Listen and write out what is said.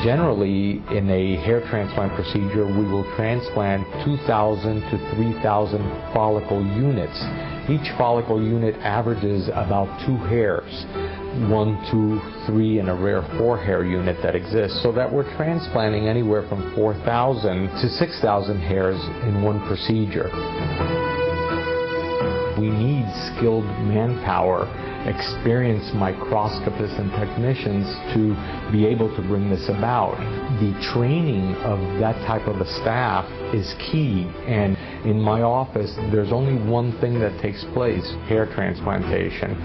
Generally, in a hair transplant procedure, we will transplant 2,000 to 3,000 follicle units. Each follicle unit averages about 2 hairs, 1, 2, 3, and a rare 4 hair unit that exists, so that we're transplanting anywhere from 4,000 to 6,000 hairs in one procedure. We need skilled manpower, experienced microscopists and technicians to be able to bring this about. The training of that type of a staff is key, and in my office there's only one thing that takes place: hair transplantation.